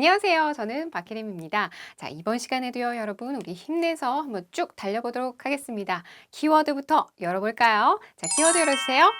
안녕하세요. 저는 박혜림입니다. 자, 이번 시간에도요, 여러분, 우리 힘내서 한번 쭉 달려보도록 하겠습니다. 키워드부터 열어볼까요? 자, 키워드 열어주세요.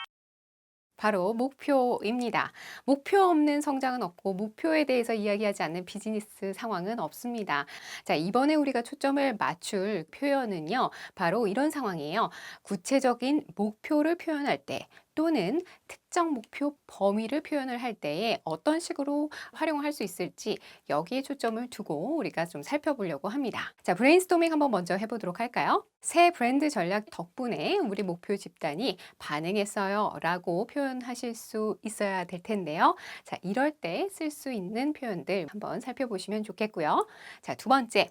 바로 목표입니다. 목표 없는 성장은 없고 목표에 대해서 이야기하지 않는 비즈니스 상황은 없습니다. 자, 이번에 우리가 초점을 맞출 표현은요, 바로 이런 상황이에요. 구체적인 목표를 표현할 때 또는 특정 목표 범위를 표현을 할 때에 어떤 식으로 활용할 수 있을지 여기에 초점을 두고 우리가 좀 살펴보려고 합니다. 자, 브레인스토밍 한번 먼저 해보도록 할까요? 새 브랜드 전략 덕분에 우리 목표 집단이 반응했어요 라고 표현하실 수 있어야 될 텐데요. 자, 이럴 때 쓸 수 있는 표현들 한번 살펴보시면 좋겠고요. 자, 두 번째.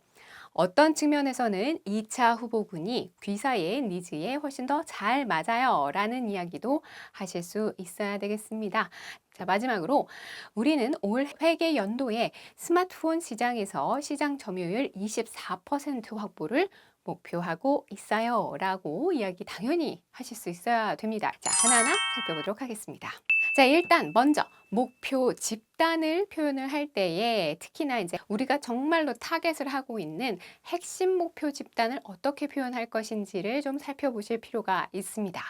어떤 측면에서는 2차 후보군이 귀사의 니즈에 훨씬 더 잘 맞아요 라는 이야기도 하실 수 있어야 되겠습니다. 자, 마지막으로 우리는 올 회계 연도에 스마트폰 시장에서 시장 점유율 24% 확보를 목표하고 있어요 라고 이야기 당연히 하실 수 있어야 됩니다. 자, 하나하나 살펴보도록 하겠습니다. 자, 일단 먼저 목표 집단을 표현을 할 때에 특히나 이제 우리가 정말로 타겟을 하고 있는 핵심 목표 집단을 어떻게 표현할 것인지를 좀 살펴보실 필요가 있습니다.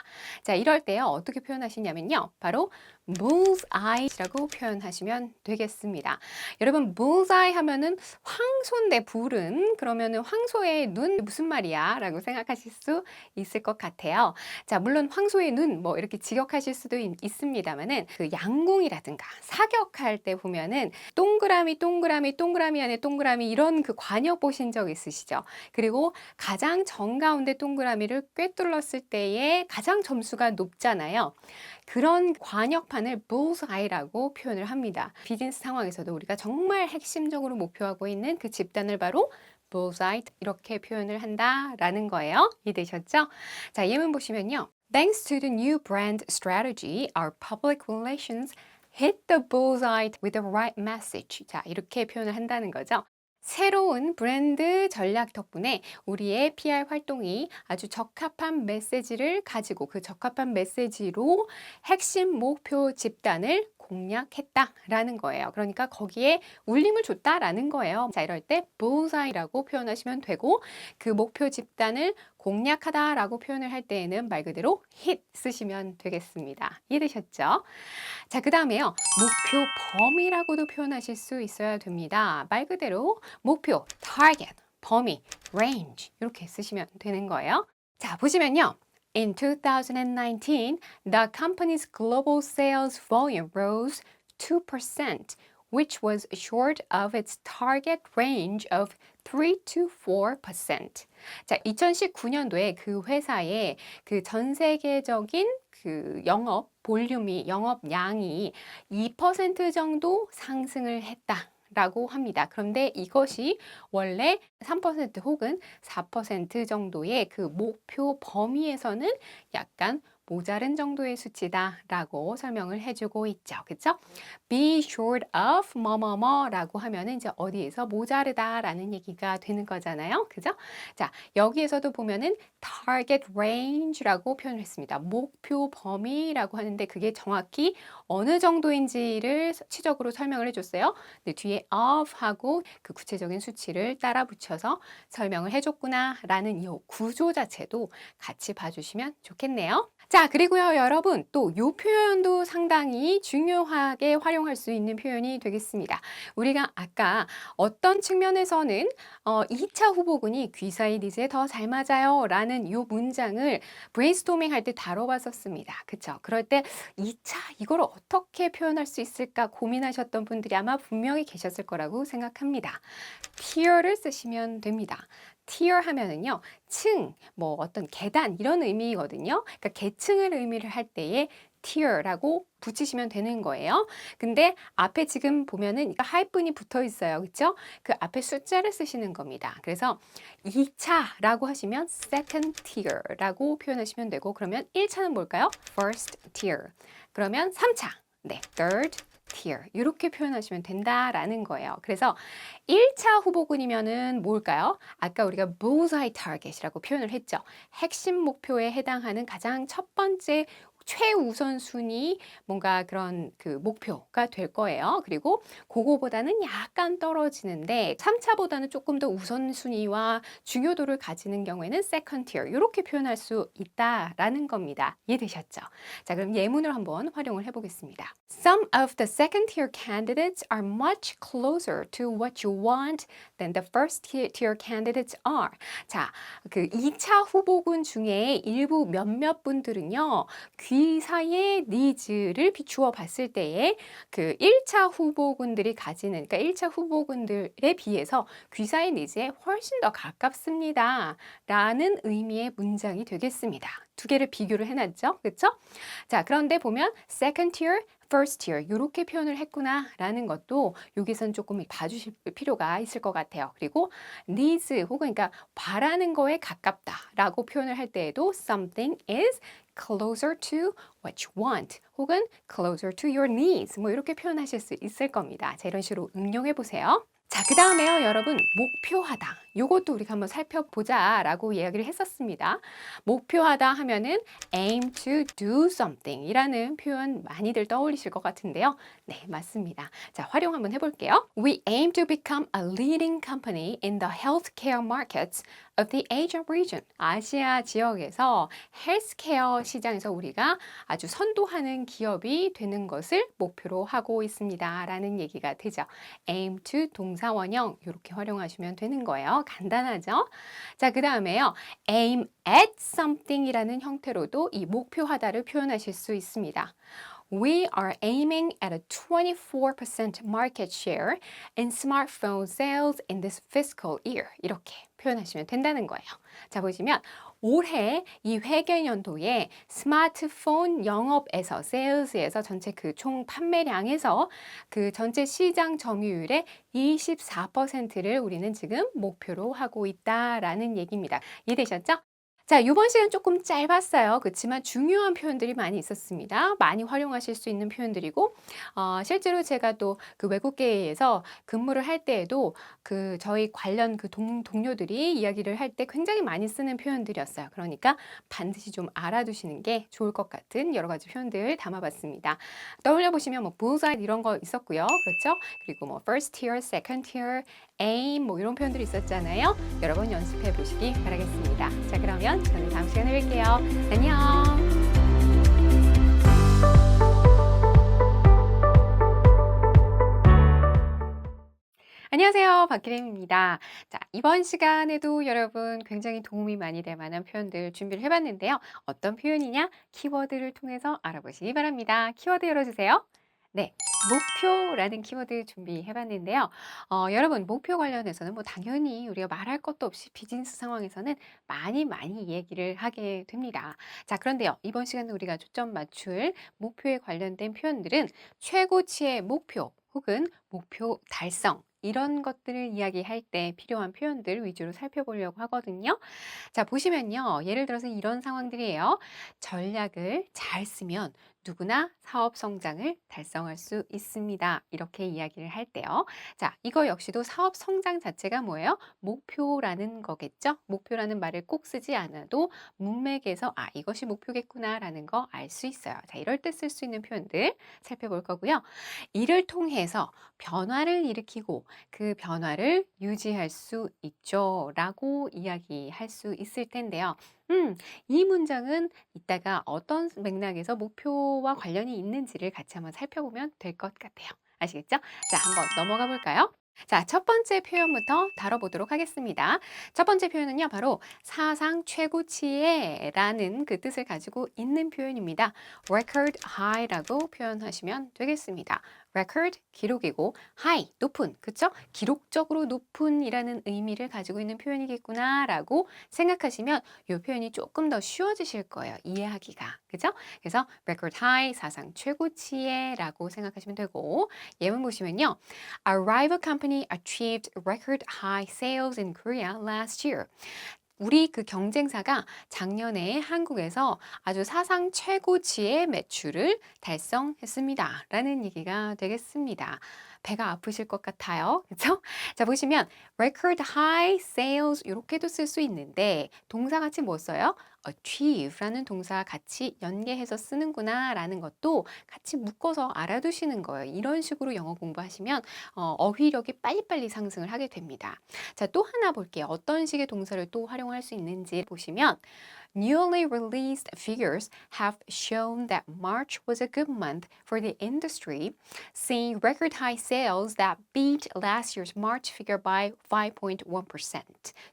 자, 이럴 때요, 어떻게 표현하시냐면요, 바로 bullseye라고 표현하시면 되겠습니다. 여러분, bullseye 하면은 황소인데 불은 그러면은 황소의 눈 무슨 말이야? 라고 생각하실 수 있을 것 같아요. 자, 물론 황소의 눈 뭐 이렇게 직역하실 수도 있습니다만은 그 양궁이라든가 사격할 때 보면은 동그라미 동그라미 동그라미 안에 동그라미 이런 그 관역 보신 적 있으시죠? 그리고 가장 정가운데 동그라미를 꿰뚫었을 때에 가장 점수가 높잖아요. 그런 관역판을 bullseye라고 표현을 합니다. 비즈니스 상황에서도 우리가 정말 핵심적으로 목표하고 있는 그 집단을 바로 bullseye 이렇게 표현을 한다라는 거예요. 이해되셨죠? 자, 예문 보시면요. Thanks to the new brand strategy, our public relations hit the bullseye with the right message. 자, 이렇게 표현을 한다는 거죠. 새로운 브랜드 전략 덕분에 우리의 PR 활동이 아주 적합한 메시지를 가지고 그 적합한 메시지로 핵심 목표 집단을 공략했다라는 거예요. 그러니까 거기에 울림을 줬다라는 거예요. 자, 이럴 때 bullseye라고 표현하시면 되고 그 목표 집단을 공략하다라고 표현을 할 때에는 말 그대로 hit 쓰시면 되겠습니다. 이해되셨죠? 자, 그 다음에요. 목표 범위라고도 표현하실 수 있어야 됩니다. 말 그대로 목표, target, 범위, range 이렇게 쓰시면 되는 거예요. 자, 보시면요. In 2019, the company's global sales volume rose 2%, which was short of its target range of 3 to 4%. 자, 2019년도에 그 회사의 그 전 세계적인 그 영업 볼륨이, 영업량이 2% 정도 상승을 했다. 라고 합니다. 그런데 이것이 원래 3% 혹은 4% 정도의 그 목표 범위에서는 약간 모자른 정도의 수치다라고 설명을 해주고 있죠. 그쵸? Be short of 뭐뭐뭐라고 하면은 이제 어디에서 모자르다라는 얘기가 되는 거잖아요. 그죠? 자, 여기에서도 보면은 target range라고 표현을 했습니다. 목표 범위라고 하는데 그게 정확히 어느 정도인지를 수치적으로 설명을 해줬어요. 근데 뒤에 of 하고 그 구체적인 수치를 따라 붙여서 설명을 해줬구나라는 이 구조 자체도 같이 봐주시면 좋겠네요. 자, 그리고요, 여러분, 또 요 표현도 상당히 중요하게 활용할 수 있는 표현이 되겠습니다. 우리가 아까 어떤 측면에서는 2차 후보군이 귀사의 니즈에 더 잘 맞아요 라는 요 문장을 브레인스토밍 할 때 다뤄봤었습니다. 그쵸? 그럴 때 2차 이걸 어떻게 표현할 수 있을까 고민하셨던 분들이 아마 분명히 계셨을 거라고 생각합니다. tier를 쓰시면 됩니다. tier 하면은요, 층, 뭐 어떤 계단 이런 의미거든요. 그러니까 계층을 의미를 할 때에 tier라고 붙이시면 되는 거예요. 근데 앞에 지금 보면은 하이픈이 붙어 있어요. 그렇죠? 그 앞에 숫자를 쓰시는 겁니다. 그래서 2차라고 하시면 second tier라고 표현하시면 되고 그러면 1차는 뭘까요? first tier. 그러면 3차. 네, third tier. 이렇게 표현하시면 된다라는 거예요. 그래서 1차 후보군이면은 뭘까요? 아까 우리가 bullseye target이라고 표현을 했죠. 핵심 목표에 해당하는 가장 첫 번째 최우선순위 뭔가 그런 그 목표가 될 거예요. 그리고 그거보다는 약간 떨어지는데 3차보다는 조금 더 우선순위와 중요도를 가지는 경우에는 second tier 이렇게 표현할 수 있다라는 겁니다. 이해되셨죠? 자, 그럼 예문을 한번 활용을 해보겠습니다. Some of the second tier candidates are much closer to what you want than the first tier candidates are. 자, 그 2차 후보군 중에 일부 몇몇 분들은요, 귀사의 니즈를 비추어 봤을 때에 그 1차 후보군들이 가지는, 그러니까 1차 후보군들에 비해서 귀사의 니즈에 훨씬 더 가깝습니다. 라는 의미의 문장이 되겠습니다. 두 개를 비교를 해놨죠. 그렇죠? 자, 그런데 보면 second tier, first tier 이렇게 표현을 했구나라는 것도 여기선 조금 봐주실 필요가 있을 것 같아요. 그리고 needs 혹은 그러니까 바라는 거에 가깝다라고 표현을 할 때에도 something is closer to what you want 혹은 closer to your needs 뭐 이렇게 표현하실 수 있을 겁니다. 자, 이런 식으로 응용해 보세요. 자, 그 다음에요, 여러분, 목표하다. 요것도 우리가 한번 살펴보자 라고 이야기를 했었습니다. 목표하다 하면은 aim to do something 이라는 표현 많이들 떠올리실 것 같은데요. 네, 맞습니다. 자, 활용 한번 해볼게요. We aim to become a leading company in the healthcare markets of the Asia region. 아시아 지역에서 헬스케어 시장에서 우리가 아주 선도하는 기업이 되는 것을 목표로 하고 있습니다. 라는 얘기가 되죠. aim to 동사원형 이렇게 활용하시면 되는 거예요. 간단하죠? 자, 그 다음에요. aim at something 이라는 형태로도 이 목표하다를 표현하실 수 있습니다. We are aiming at a 24% market share in smartphone sales in this fiscal year. 이렇게 표현하시면 된다는 거예요. 자, 보시면 올해 이 회계연도에 스마트폰 영업에서 sales에서 전체 그 총 판매량에서 그 전체 시장 점유율의 24%를 우리는 지금 목표로 하고 있다라는 얘기입니다. 이해되셨죠? 자, 이번 시간 조금 짧았어요. 그렇지만 중요한 표현들이 많이 있었습니다. 많이 활용하실 수 있는 표현들이고, 실제로 제가 또 그 외국계에서 근무를 할 때에도 그 저희 관련 그 동료들이 이야기를 할 때 굉장히 많이 쓰는 표현들이었어요. 그러니까 반드시 좀 알아두시는 게 좋을 것 같은 여러 가지 표현들 담아봤습니다. 떠올려 보시면 뭐 bullseye 이런 거 있었고요. 그렇죠? 그리고 뭐 first tier, second tier, aim 뭐 이런 표현들이 있었잖아요. 여러 번 연습해 보시기 바라겠습니다. 자, 그러면 저는 다음 시간에 뵐게요. 안녕. 안녕하세요. 박기림입니다. 자, 이번 시간에도 여러분 굉장히 도움이 많이 될 만한 표현들 준비를 해봤는데요. 어떤 표현이냐? 키워드를 통해서 알아보시기 바랍니다. 키워드 열어주세요. 네, 목표라는 키워드 준비해봤는데요. 여러분, 목표 관련해서는 뭐 당연히 우리가 말할 것도 없이 비즈니스 상황에서는 많이 얘기를 하게 됩니다. 자, 그런데요, 이번 시간에 우리가 초점 맞출 목표에 관련된 표현들은 최고치의 목표 혹은 목표 달성 이런 것들을 이야기할 때 필요한 표현들 위주로 살펴보려고 하거든요. 자, 보시면요. 예를 들어서 이런 상황들이에요. 전략을 잘 쓰면 누구나 사업 성장을 달성할 수 있습니다. 이렇게 이야기를 할 때요. 자, 이거 역시도 사업 성장 자체가 뭐예요? 목표라는 거겠죠? 목표라는 말을 꼭 쓰지 않아도 문맥에서 아, 이것이 목표겠구나라는 거 알 수 있어요. 자, 이럴 때 쓸 수 있는 표현들 살펴볼 거고요. 이를 통해서 변화를 일으키고 그 변화를 유지할 수 있죠. 라고 이야기할 수 있을 텐데요. 이 문장은 이따가 어떤 맥락에서 목표와 관련이 있는지를 같이 한번 살펴보면 될 것 같아요. 아시겠죠? 자, 한번 넘어가 볼까요? 자, 첫 번째 표현부터 다뤄보도록 하겠습니다. 첫 번째 표현은요, 바로 사상 최고치의 라는 그 뜻을 가지고 있는 표현입니다. record high라고 표현하시면 되겠습니다. record, 기록이고 high, 높은, 그쵸? 기록적으로 높은이라는 의미를 가지고 있는 표현이겠구나 라고 생각하시면 이 표현이 조금 더 쉬워지실 거예요. 이해하기가, 그죠? 그래서 record high, 사상 최고치의 라고 생각하시면 되고 예문 보시면요. A rival company achieved record high sales in Korea last year. 우리 그 경쟁사가 작년에 한국에서 아주 사상 최고치의 매출을 달성했습니다. 라는 얘기가 되겠습니다. 배가 아프실 것 같아요. 그렇죠? 자, 보시면 record high sales 이렇게도 쓸 수 있는데 동사같이 뭐 써요? achieve라는 동사 같이 연계해서 쓰는구나라는 것도 같이 묶어서 알아두시는 거예요. 이런 식으로 영어 공부하시면 어휘력이 빨리빨리 상승을 하게 됩니다. 자, 또 하나 볼게요. 어떤 식의 동사를 또 활용할 수 있는지 보시면 Newly released figures have shown that March was a good month for the industry, seeing record high sales that beat last year's March figure by 5.1%.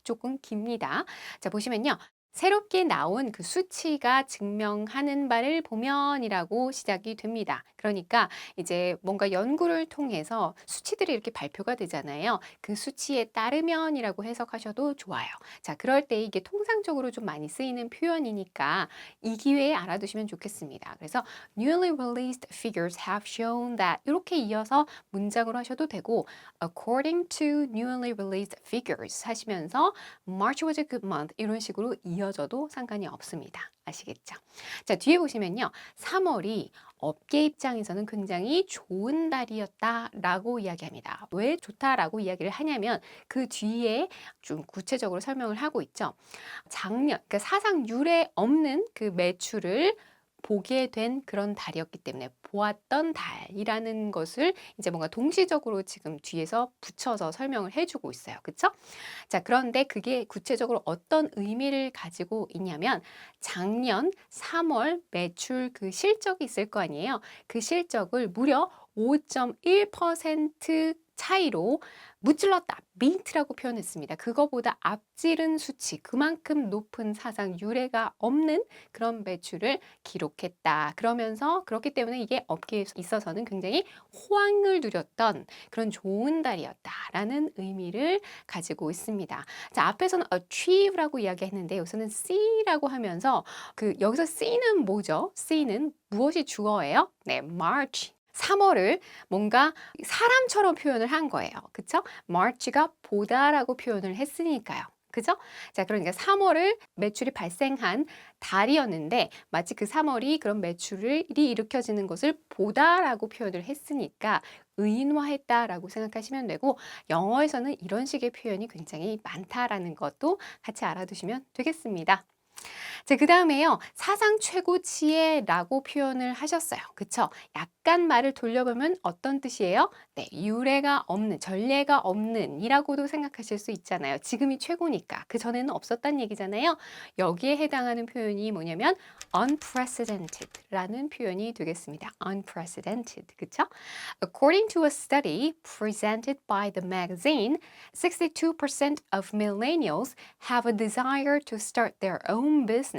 조금 깁니다. 자, 보시면요. 새롭게 나온 그 수치가 증명하는 바를 보면이라고 시작이 됩니다. 그러니까 이제 뭔가 연구를 통해서 수치들이 이렇게 발표가 되잖아요. 그 수치에 따르면이라고 해석하셔도 좋아요. 자, 그럴 때 이게 통상적으로 좀 많이 쓰이는 표현이니까 이 기회에 알아두시면 좋겠습니다. 그래서 newly released figures have shown that 이렇게 이어서 문장으로 하셔도 되고 according to newly released figures 하시면서 March was a good month 이런 식으로 이어져도 상관이 없습니다. 아시겠죠? 자, 뒤에 보시면요. 3월이 업계 입장에서는 굉장히 좋은 달이었다라고 이야기합니다. 왜 좋다라고 이야기를 하냐면 그 뒤에 좀 구체적으로 설명을 하고 있죠. 작년, 그러니까 사상 유례 없는 그 매출을 보게 된 그런 달이었기 때문에 보았던 달이라는 것을 이제 뭔가 동시적으로 지금 뒤에서 붙여서 설명을 해주고 있어요. 그쵸? 자, 그런데 그게 구체적으로 어떤 의미를 가지고 있냐면 작년 3월 매출 그 실적이 있을 거 아니에요. 그 실적을 무려 5.1% 차이로 무찔렀다. beat라고 표현했습니다. 그거보다 앞지른 수치, 그만큼 높은 사상 유례가 없는 그런 매출을 기록했다. 그러면서 그렇기 때문에 이게 업계에 있어서는 굉장히 호황을 누렸던 그런 좋은 달이었다라는 의미를 가지고 있습니다. 자, 앞에서는 achieve라고 이야기했는데 여기서는 see라고 하면서 그 여기서 see는 뭐죠? see는 무엇이 주어예요? 네, March. 3월을 뭔가 사람처럼 표현을 한 거예요. 그쵸? March가 보다라고 표현을 했으니까요. 그죠? 자, 그러니까 3월을 매출이 발생한 달이었는데 마치 그 3월이 그런 매출이 일으켜지는 것을 보다라고 표현을 했으니까 의인화했다라고 생각하시면 되고 영어에서는 이런 식의 표현이 굉장히 많다라는 것도 같이 알아두시면 되겠습니다. 자, 그 다음에요. 사상 최고치에라고 표현을 하셨어요. 그쵸? 약간 말을 돌려보면 어떤 뜻이에요? 네, 유례가 없는, 전례가 없는 이라고도 생각하실 수 있잖아요. 지금이 최고니까. 그 전에는 없었단 얘기잖아요. 여기에 해당하는 표현이 뭐냐면 unprecedented라는 표현이 되겠습니다. unprecedented. 그쵸? According to a study presented by the magazine, 62% of millennials have a desire to start their own business,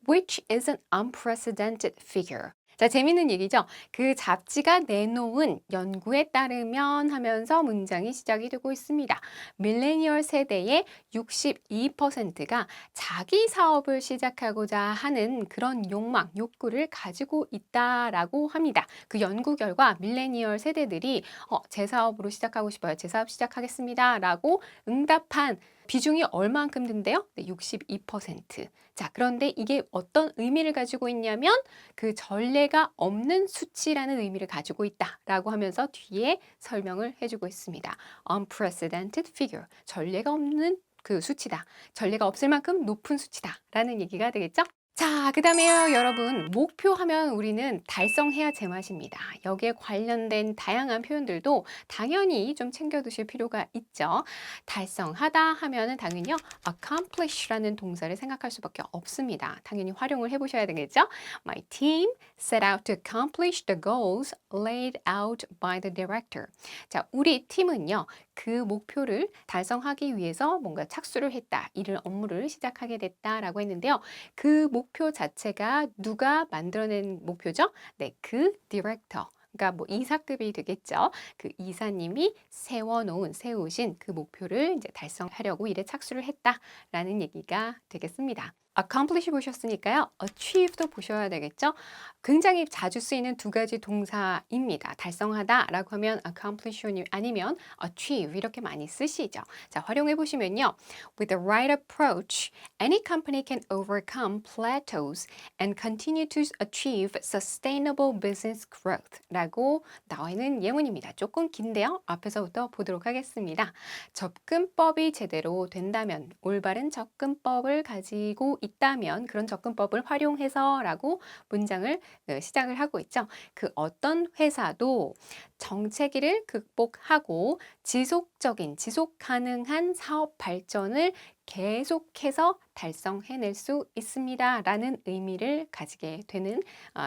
which is an unprecedented figure. 자, 재밌는 얘기죠? 그 잡지가 내놓은 연구에 따르면 하면서 문장이 시작이 되고 있습니다. 밀레니얼 세대의 62%가 자기 사업을 시작하고자 하는 그런 욕망, 욕구를 가지고 있다라고 합니다. 그 연구 결과 밀레니얼 세대들이 제 사업으로 시작하고 싶어요. 제 사업 시작하겠습니다. 라고 응답한 비중이 얼만큼 된대요? 네, 62%. 자, 그런데 이게 어떤 의미를 가지고 있냐면 그 전례가 없는 수치라는 의미를 가지고 있다라고 하면서 뒤에 설명을 해주고 있습니다. unprecedented figure. 전례가 없는 그 수치다. 전례가 없을 만큼 높은 수치다라는 얘기가 되겠죠? 자, 그 다음에요, 여러분. 목표하면 우리는 달성해야 제맛입니다. 여기에 관련된 다양한 표현들도 당연히 좀 챙겨두실 필요가 있죠. 달성하다 하면은 당연히요, accomplish라는 동사를 생각할 수밖에 없습니다. 당연히 활용을 해보셔야 되겠죠? My team set out to accomplish the goals laid out by the director. 자, 우리 팀은요, 그 목표를 달성하기 위해서 뭔가 착수를 했다. 이를 업무를 시작하게 됐다라고 했는데요. 그 목표 자체가 누가 만들어낸 목표죠? 네, 그 디렉터. 그러니까 뭐 이사급이 되겠죠. 그 이사님이 세우신 그 목표를 이제 달성하려고 일에 착수를 했다라는 얘기가 되겠습니다. accomplish 보셨으니까요. achieve도 보셔야 되겠죠. 굉장히 자주 쓰이는 두 가지 동사입니다. 달성하다라고 하면 accomplish 아니면 achieve 이렇게 많이 쓰시죠. 자, 활용해 보시면요. With the right approach, any company can overcome plateaus and continue to achieve sustainable business growth 라고 나와 있는 예문입니다. 조금 긴데요. 앞에서부터 보도록 하겠습니다. 접근법이 제대로 된다면 올바른 접근법을 가지고 있다면 그런 접근법을 활용해서라고 문장을 시작을 하고 있죠. 그 어떤 회사도 정체기를 극복하고 지속적인, 지속 가능한 사업 발전을 계속해서 달성해낼 수 있습니다. 라는 의미를 가지게 되는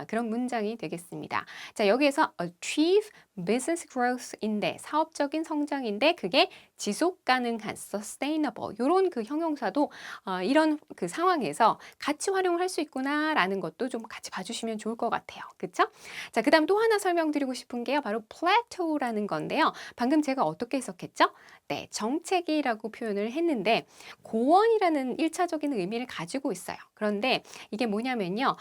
그런 문장이 되겠습니다. 자, 여기에서 achieve business growth인데 사업적인 성장인데 그게 지속 가능한 sustainable 요런 그 형용사도 이런 그 상황에서 같이 활용을 할 수 있구나라는 것도 좀 같이 봐주시면 좋을 것 같아요. 그쵸? 자, 그다음 또 하나 설명드리고 싶은 게요. 바로 plateau라는 건데요. 방금 제가 어떻게 해석했죠? 네, 정체기라고 표현을 했는데 고원이라는 1차적인 의미를 가지고 있어요. 그런데 이게 뭐냐면요.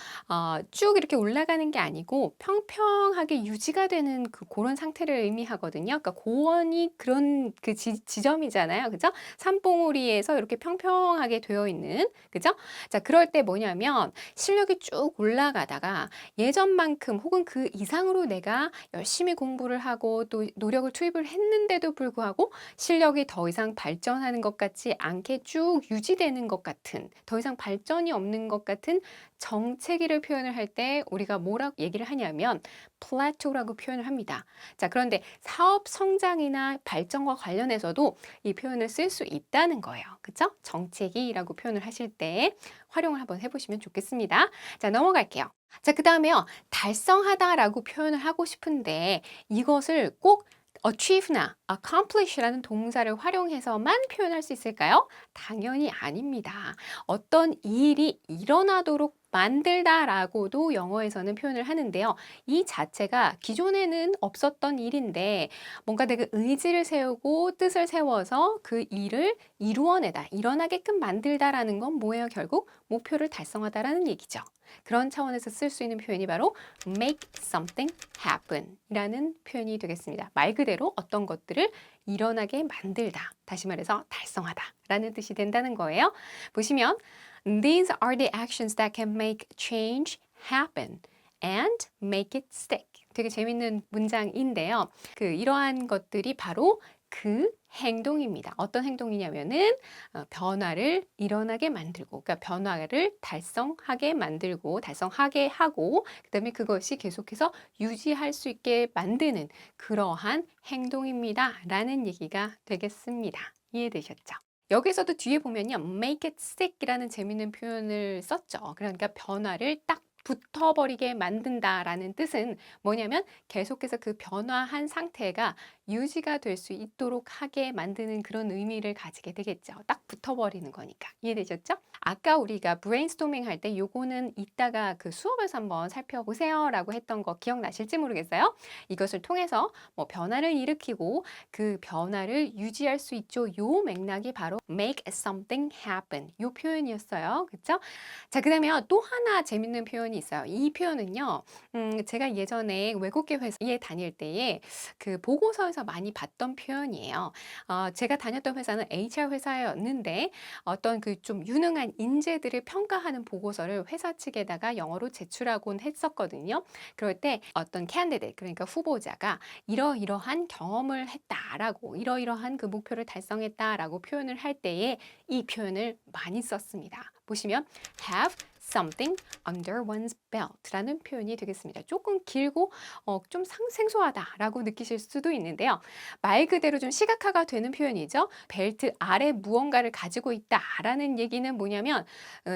쭉 이렇게 올라가는 게 아니고 평평하게 유지가 되는 그런 상태를 의미하거든요. 그러니까 고원이 그런 그 지점이잖아요. 그죠? 산봉우리에서 이렇게 평평하게 되어 있는, 그죠? 자, 그럴 때 뭐냐면 실력이 쭉 올라가다가 예전만큼 혹은 그 이상으로 내가 열심히 공부를 하고 또 노력을 투입을 했는데도 불구하고 실력이 더 이상 발전하는 것 같지 않게 쭉 유지되는 것 같은, 더 이상 발전이 없는 것 같은 정체기를 표현을 할 때 우리가 뭐라고 얘기를 하냐면 plateau라고 표현을 합니다. 자, 그런데 사업 성장이나 발전과 관련해서도 이 표현을 쓸 수 있다는 거예요. 그쵸? 정체기라고 표현을 하실 때 활용을 한번 해보시면 좋겠습니다. 자, 넘어갈게요. 자, 그 다음에요. 달성하다라고 표현을 하고 싶은데 이것을 꼭 achieve나 accomplish라는 동사를 활용해서만 표현할 수 있을까요? 당연히 아닙니다. 어떤 일이 일어나도록 만들다라고도 영어에서는 표현을 하는데요. 이 자체가 기존에는 없었던 일인데 뭔가 내가 의지를 세우고 뜻을 세워서 그 일을 이루어내다, 일어나게끔 만들다라는 건 뭐예요? 결국 목표를 달성하다라는 얘기죠. 그런 차원에서 쓸 수 있는 표현이 바로 make something happen 이라는 표현이 되겠습니다. 말 그대로 어떤 것들을 일어나게 만들다. 다시 말해서 달성하다 라는 뜻이 된다는 거예요. 보시면 These are the actions that can make change happen and make it stick. 되게 재밌는 문장인데요. 이러한 것들이 바로 그 행동입니다. 어떤 행동이냐면은 변화를 일어나게 만들고, 그러니까 변화를 달성하게 만들고, 달성하게 하고, 그다음에 그것이 계속해서 유지할 수 있게 만드는 그러한 행동입니다.라는 얘기가 되겠습니다. 이해되셨죠? 여기서도 뒤에 보면요, make it stick이라는 재밌는 표현을 썼죠. 그러니까 변화를 딱 붙어버리게 만든다라는 뜻은 뭐냐면 계속해서 그 변화한 상태가 유지가 될 수 있도록 하게 만드는 그런 의미를 가지게 되겠죠. 딱 붙어버리는 거니까. 이해되셨죠? 아까 우리가 브레인스토밍 할 때 요거는 이따가 그 수업에서 한번 살펴보세요 라고 했던 거 기억나실지 모르겠어요. 이것을 통해서 뭐 변화를 일으키고 그 변화를 유지할 수 있죠. 요 맥락이 바로 make something happen 요 표현이었어요. 그렇죠? 자, 그다음에 또 하나 재밌는 표현이 있어요. 이 표현은요. 제가 예전에 외국계 회사에 다닐 때에 그 보고서에서 많이 봤던 표현이에요. 제가 다녔던 회사는 HR 회사였는데 어떤 그 좀 유능한 인재들을 평가하는 보고서를 회사 측에다가 영어로 제출하곤 했었거든요. 그럴 때 어떤 candidate, 그러니까 후보자가 이러이러한 경험을 했다라고, 이러이러한 그 목표를 달성했다라고 표현을 할 때에 이 표현을 많이 썼습니다. 보시면 have something under one's belt 라는 표현이 되겠습니다. 조금 길고 좀 생소하다라고 느끼실 수도 있는데요. 말 그대로 좀 시각화가 되는 표현이죠. 벨트 아래 무언가를 가지고 있다라는 얘기는 뭐냐면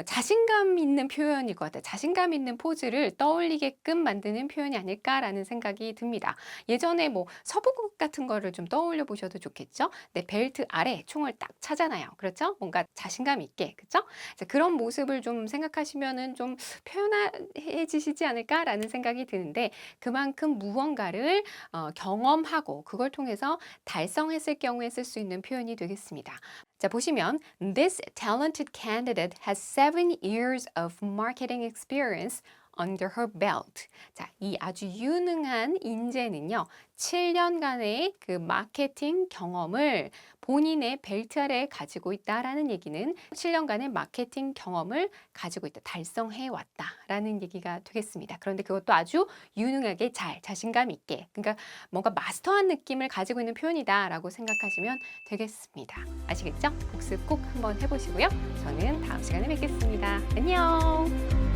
자신감 있는 표현일 것 같아요. 자신감 있는 포즈를 떠올리게끔 만드는 표현이 아닐까라는 생각이 듭니다. 예전에 뭐 서부국 같은 거를 좀 떠올려 보셔도 좋겠죠. 네, 벨트 아래 총을 딱 차잖아요. 그렇죠? 뭔가 자신감 있게, 그렇죠? 그런 모습을 좀 생각하시면은 좀 표현해지시지 않을까라는 생각이 드는데 그만큼 무언가를 경험하고 그걸 통해서 달성했을 경우에 쓸 수 있는 표현이 되겠습니다. 자, 보시면 This talented candidate has 7 years of marketing experience under her belt. 자, 이 아주 유능한 인재는요, 7년간의 그 마케팅 경험을 본인의 벨트 아래에 가지고 있다라는 얘기는 7년간의 마케팅 경험을 가지고 있다, 달성해 왔다라는 얘기가 되겠습니다. 그런데 그것도 아주 유능하게 잘, 자신감 있게, 그러니까 뭔가 마스터한 느낌을 가지고 있는 표현이다라고 생각하시면 되겠습니다. 아시겠죠? 복습 꼭 한번 해보시고요. 저는 다음 시간에 뵙겠습니다. 안녕!